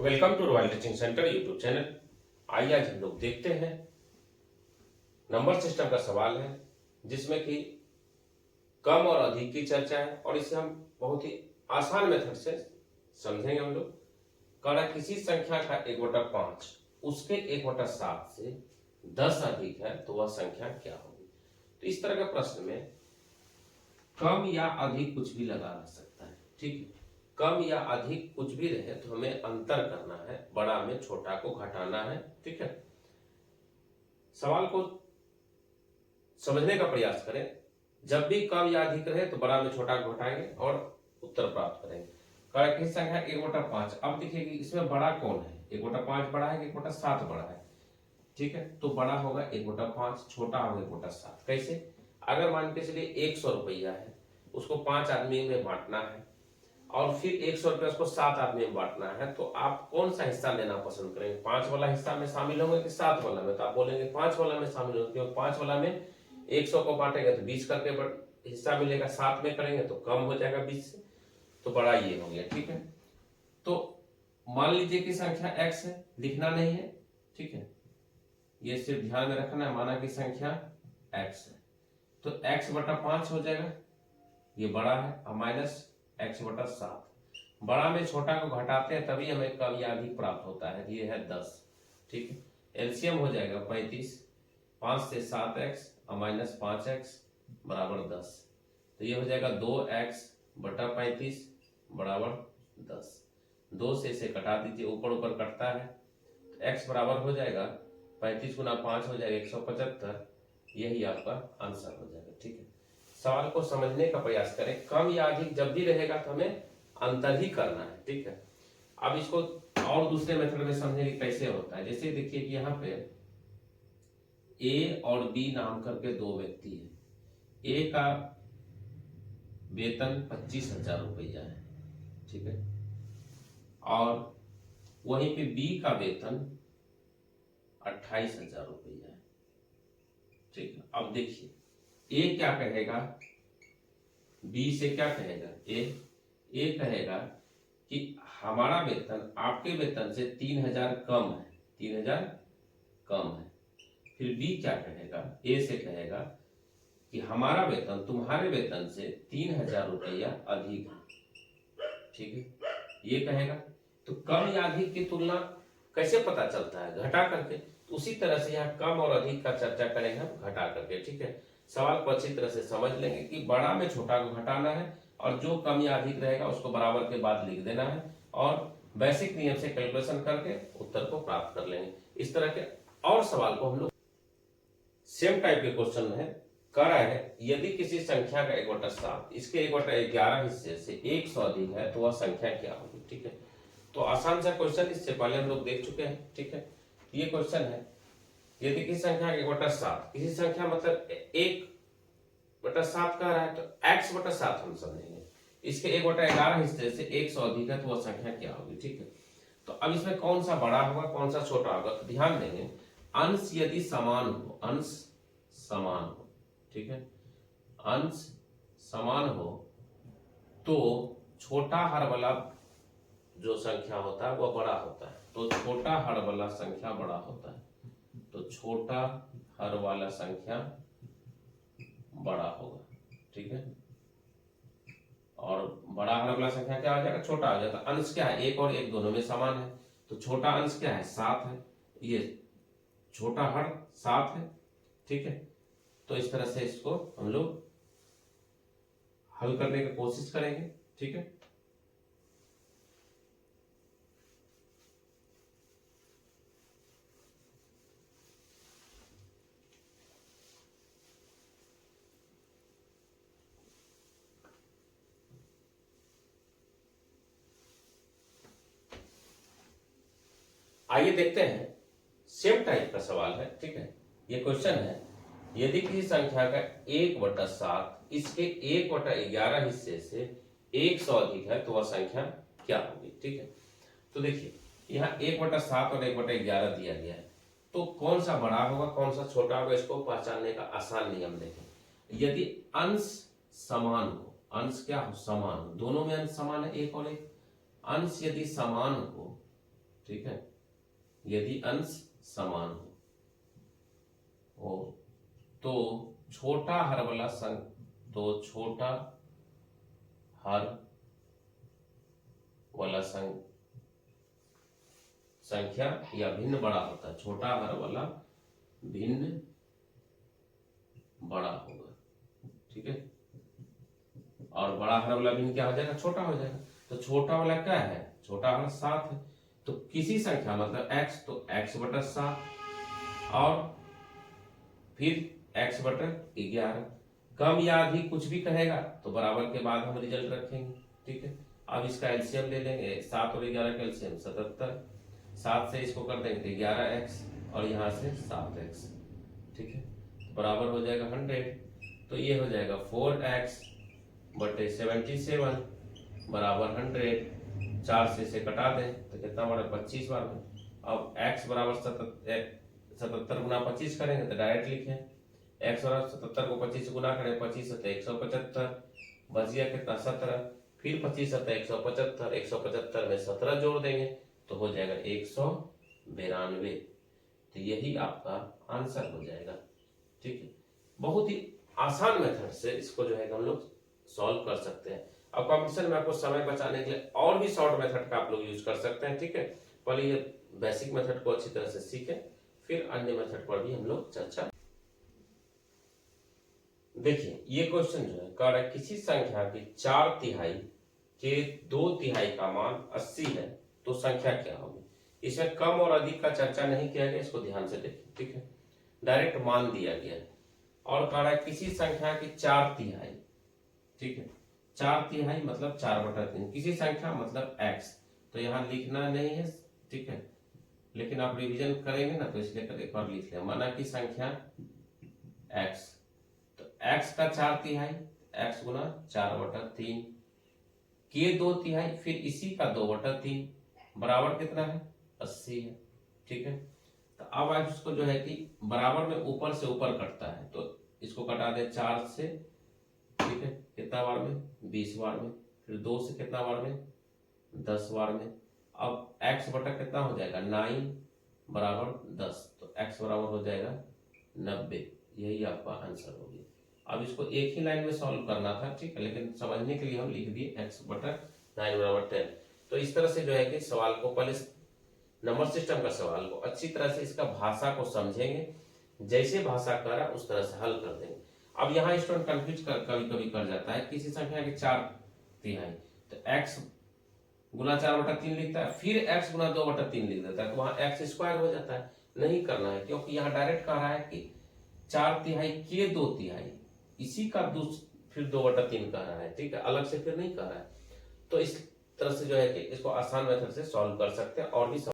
Welcome to Royal Teaching Centre YouTube channel. आइए आज हम लोग देखते हैं नंबर सिस्टम का सवाल है जिसमें कि कम और अधिक की चर्चा है और इसे हम बहुत ही आसान मेथड से समझेंगे। हम लोग कह रहा है किसी संख्या का 1/5 उसके 1/7 से 10 अधिक है तो वह संख्या क्या होगी। तो इस तरह के प्रश्न में कम या अधिक कुछ भी लगा रह सकता है। ठीक है, कम या अधिक कुछ भी रहे तो हमें अंतर करना है, बड़ा में छोटा को घटाना है। ठीक है, सवाल को समझने का प्रयास करें। जब भी कम या अधिक रहे तो बड़ा में छोटा को घटाएंगे और उत्तर प्राप्त करेंगे। किसी संख्या 1/5। अब देखिए कि इसमें बड़ा कौन है, 1/5 बड़ा है कि 1/7 बड़ा है। ठीक है, तो बड़ा होगा 1/5, छोटा होगा 1/7। कैसे? अगर मान के चलिए 100 रुपया है, उसको 5 आदमी में बांटना है और फिर 100 रुपया उसको 7 आदमी में बांटना है, तो आप कौन सा हिस्सा लेना पसंद करेंगे? 5 वाला हिस्सा में शामिल होंगे कि 7 वाला में? तो आप बोलेंगे 5 वाला में शामिल होंगे, क्योंकि 5 वाला में 100 को बांटेंगे तो 20 करके हिस्सा मिलेगा, 7 में करेंगे तो कम हो जाएगा 20 से, तो बड़ा ये हो गया। ठीक है, तो मान लीजिए कि संख्या x है, लिखना नहीं है। ठीक है, ये सिर्फ ध्यान में रखना है, माना कि संख्या x है तो x/5 हो जाएगा, ये बड़ा है, और माइनस x/7। बड़ा में छोटा को घटाते हैं तभी हमें कम या अधिक प्राप्त होता है। ये है 10। ठीक है, एलसीएम हो जाएगा 35, 5 से 7x और माइनस 5x बराबर 10। तो ये हो जाएगा 2x/35 बराबर 10। 2 से इसे कटा दीजिए, ऊपर ऊपर कटता है तो x बराबर हो जाएगा 35 गुना 5 हो जाएगा 175। यही आपका आंसर हो जाएगा। ठीक है, सवाल को समझने का प्रयास करें। कम या अधिक जब भी रहेगा तो हमें अंतर ही करना है। ठीक है, अब इसको और दूसरे मेथड में समझेंगे कैसे होता है। जैसे देखिए कि यहाँ पे ए और बी नाम करके दो व्यक्ति है। ए का वेतन 25,000 रुपया है। ठीक है, और वहीं पे बी का वेतन 28,000 रुपया है। ठीक है, अब देखिए ए क्या कहेगा, बी से क्या कहेगा? ए कहेगा कि हमारा वेतन आपके वेतन से 3,000 कम है, 3,000 कम है। फिर बी क्या कहेगा? ए से कहेगा कि हमारा वेतन तुम्हारे वेतन से 3,000 रुपया अधिक है। ठीक है, ये कहेगा। तो कम या अधिक की तुलना कैसे पता चलता है? घटा करके। तो उसी तरह से यहाँ कम और अधिक का चर्चा करेंगे हम घटा करके। ठीक है, सवाल को अच्छी तरह से समझ लेंगे कि बड़ा में छोटा को घटाना है और जो कम या अधिक रहेगा उसको बराबर के बाद लिख देना है और बेसिक नियम से कैलकुलेशन करके उत्तर को प्राप्त कर लेंगे। इस तरह के और सवाल को हम लोग सेम टाइप के क्वेश्चन में कह रहा है यदि किसी संख्या का 1/7 इसके 1/11 हिस्से से 100 अधिक है तो वह संख्या क्या होगी। ठीक है, तो आसान सा क्वेश्चन, इससे पहले हम लोग देख चुके हैं। ठीक है, ये क्वेश्चन है यदि किसी संख्या 1/7, किसी संख्या मतलब 1/7 कह रहा है तो x/7 हम समझेंगे। इसके 1/11 हिस्से से 100 अधिक है तो वह संख्या क्या होगी। ठीक है, तो अब इसमें कौन सा बड़ा होगा कौन सा छोटा होगा, तो ध्यान देंगे। अंश यदि समान हो, अंश समान हो, ठीक है, अंश समान हो तो छोटा हर वाला जो संख्या होता है वह बड़ा होता है। तो छोटा हर वाला संख्या बड़ा होता है, तो छोटा हर वाला संख्या बड़ा होगा। ठीक है, और बड़ा हर वाला संख्या क्या हो जाएगा? छोटा आ जाएगा। अंश क्या है? 1 और 1 दोनों में समान है, तो छोटा अंश क्या है? 7 है, ये छोटा हर 7 है। ठीक है, तो इस तरह से इसको हम लोग हल करने की कोशिश करेंगे। ठीक है, आइए देखते हैं। सेम टाइप का सवाल है। ठीक है, ये क्वेश्चन है यदि किसी संख्या का 1/7 इसके 1/11 हिस्से से 100 अधिक है तो वह संख्या क्या होगी। ठीक है, तो देखिए यहाँ 1/7 और 1/11 दिया गया है, तो कौन सा बड़ा होगा कौन सा छोटा होगा इसको पहचानने का आसान नियम देखें। यदि अंश समान हो, अंश क्या हो? समान हो, दोनों में अंश समान है, 1 और 1। अंश यदि समान हो ठीक है, यदि अंश समान हो तो छोटा हर वाला छोटा हर वाला संख्या या भिन्न बड़ा होता है, छोटा हर वाला भिन्न बड़ा होगा, ठीक है, और बड़ा हर वाला भिन्न क्या हो जाएगा, छोटा हो जाएगा। तो छोटा वाला क्या है, छोटा हर 7 है, तो किसी संख्या मतलब x, तो x बटा 7 और फिर x बटा 11। कम या अधिक कुछ भी कहेगा तो बराबर के बाद हम रिजल्ट रखेंगे, ठीक है। अब इसका एलसीएम ले लेंगे, 7 और 11 का एलसीएम 77, 7 से इसको कर देंगे 11x और यहाँ से 7x, ठीक है, तो बराबर हो जाएगा 100। तो ये हो जाएगा 4x बटे 77 बराबर 100। 4 से इसे कटा दें तो कितना बड़ा 25 बार में। अब x बराबर 77 गुना 25 करेंगे तो डायरेक्ट लिखें, x बराबर 77 को 25 से गुना करें, 25 होता है 175, बच गया कितना 17, फिर 25 होता है 175, 175 में 17 जोड़ देंगे तो हो जाएगा 192। तो यही आपका आंसर हो जाएगा, ठीक है। बहुत ही आसान मेथड से इसको जो है हम लोग सॉल्व कर सकते हैं। अब कंपटीशन में आपको समय बचाने के लिए और भी शॉर्ट मेथड का आप लोग यूज कर सकते हैं, ठीक है। पहले ये बेसिक मेथड को अच्छी तरह से सीखें, फिर अन्य मेथड पर भी हम लोग चर्चा। देखिए ये क्वेश्चन जो है कह रहा है किसी संख्या की 4/3 के 2/3 का मान 80 है तो संख्या क्या होगी। इसमें कम और अधिक का चर्चा नहीं किया गया, इसको ध्यान से देखिए, ठीक है। डायरेक्ट मान दिया गया है और कह रहा है किसी संख्या की 4/3, ठीक है, 4/3 मतलब 4/3, किसी संख्या मतलब x, तो यहाँ लिखना नहीं है, ठीक है, लेकिन आप रिवीजन करेंगे ना तो इसलिए एक बार लिख लें। माना कि संख्या x, तो x का 4/3, x गुना 4/3 के 2/3, फिर इसी का 2/3 बराबर कितना है 80 है, ठीक है। तो अब आप इसको जो है कि बराबर में ऊपर से ऊपर कटता है तो इसको कटा दे 4 से, ठीक है, कितना बार में 20 बार में, फिर 2 से कितना बार में 10 बार में। अब x बटा कितना हो जाएगा 9 बराबर 10, तो x बराबर हो जाएगा 90। यही आपका आंसर हो गया। अब इसको एक ही लाइन में सॉल्व करना था, ठीक है, लेकिन समझने के लिए हम लिख दिए x बटा 9 बराबर 10। तो इस तरह से जो है कि सवाल को पहले नंबर सिस्टम का सवाल को अच्छी तरह से इसका भाषा को समझेंगे, जैसे भाषा करा उस तरह से हल कर देंगे। अब यहाँ स्टूडेंट कंफ्यूज कभी कभी कर जाता है, किसी संख्या के 4/3 तो x गुना 4/3 लिखता है, फिर x गुना 2/3 लिख देता है, तो वहां x स्क्वायर हो जाता है। नहीं करना है, क्योंकि यहाँ डायरेक्ट कह रहा है कि 4/3 के 2/3, इसी का फिर 2/3 कह रहा है, ठीक है, अलग से फिर नहीं कह रहा है। तो इस तरह से जो है कि इसको आसान मेथड से सॉल्व कर सकते हैं और भी